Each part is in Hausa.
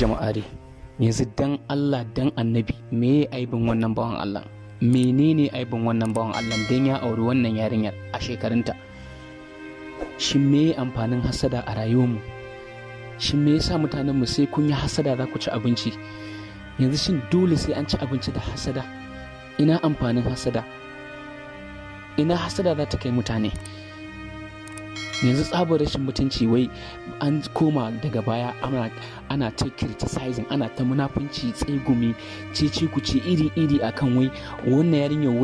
jama'are yanzu dan Allah dan annabi me aibin wannan bawan Allah, menene aibin wannan bawan Allah dan ya auri wannan yarinyar a shekarunta? Shin me amfanin hasada a rayuwarmu? Shin me yasa mutanen mu sai kun yi hasada za ku ci abinci? Yanzu shin dole sai an ci abinci da hasada? Ina amfanin hasada? Ina hasada za ta kai mutane? Yanzu tsabar rashin mutunci wai an koma daga baya ana ta criticizing, ana ta munafunci, tsegumi, cece kuce iri-iri akan wai wannan yarinyar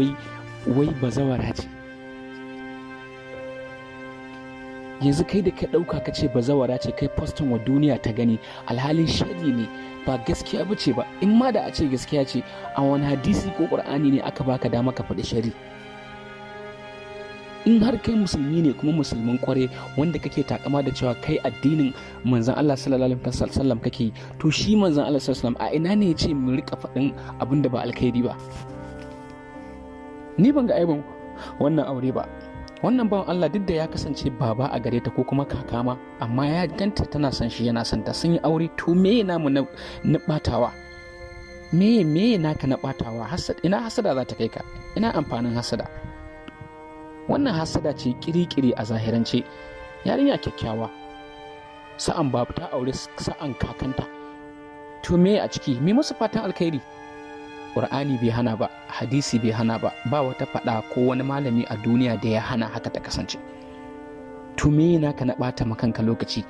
wai bazawara ce. Yanzu kai da ka ɗauka ka ce bazawara ce, kai postin wa duniya ta gani, alhalin shari ne, ba gaskiya ba ce ba. In ma da a ce gaskiya ce, a wani hadisi ko ƙur'ani ne aka baka dama ka faɗi shari? In har kai musulmi ne kuma musulmin kware wanda kake takama da cewa kai addinin manzon Allah sallallahu alaihi wasallam kake, to shi manzon Allah sallallahu alaihi wasallam a ina ne yace mu rika faɗin abin da ba alkhairi ba? Ni ban ga aibin wannan aure ba. Wannan bawan Allah duk da ya kasance baba a gare ta ko kuma kaka ma, amma ya ganta tana son shi yana son ta, sun yi aure. To me namu na batawa? Me naka na batawa? Ina hasada za ta kai ka? Ina amfanin hasada? Wannan hasada ce kiri-kiri a zahirance. Yarinya kyakkyawa, sa'an babu ta aure sa'an kakanta, to me a ciki? Me musu fatan alkhairi? Qur'ani bai hana ba, hadisi bai hana ba, ba wata fada ko wani malami a duniya da ya hana haka ta kasance. To me naka na bata makanka lokaci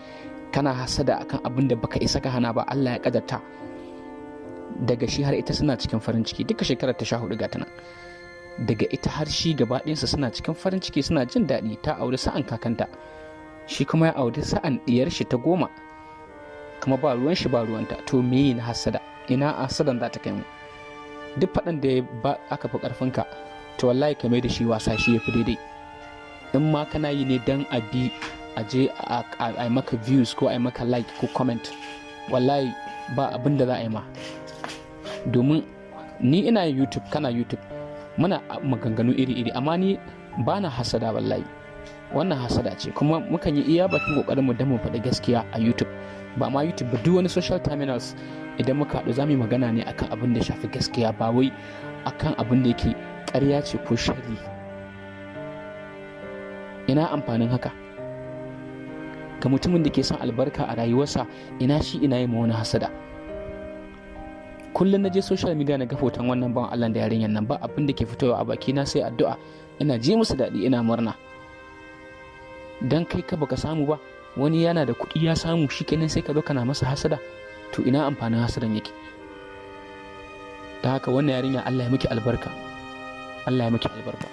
kana hasada akan abin da baka isa ka hana ba? Allah ya kadarta daga shi har ita suna cikin farin ciki, duka shekarar ta 14 ga ta nan. Daga ita har shi gaba ɗayansa suna cikin farin ciki, suna jin daɗi. Ta auri sa'an kakanta, shi kuma ya auri sa'an ɗiyar shi ta 10, kuma ba ruwan shi ba ruwanta. To me na hasada? Ina hasadan za ta kai mu? Duk faɗan da aka fi ƙarfinka, to wallahi ka mai da shi wasa, shi ya fi daidai. In ma kana yi ne dan a je a maka views ko a maka like ko comment, wallahi ba abin da za a yi ma. Domin ni ina YouTube, kana YouTube, muna maganganu iri-iri, amma ni ba na hasada wallahi. Wannan hasada ce, kuma mukan yi iya bakin kokarin mu dan mu faɗi gaskiya a YouTube. Ba ma YouTube ba, duk wani social terminals idan muka haɗu za mu yi magana ne akan abin da shafi gaskiya, ba wai akan abin da yake ƙarya ce ko sharri. Ina amfanin haka ga mutumin da ke son albarka a rayuwarsa? Ina shi ina yi ma wani hasada? Kullum na je social media na ga hoton wannan bawan Allah da yarinyar nan, ba abin da ke fitowa a bakina sai addu'a. Ina je musu daɗi, ina murna. Dan kai ka baka samu ba, wani yana da kuɗi ya samu, shi kenan sai ka zo kana masa hasada? To ina amfanin hasadan yake? Da haka wannan yarinya Allah ya miki albarka, Allah ya miki albarka.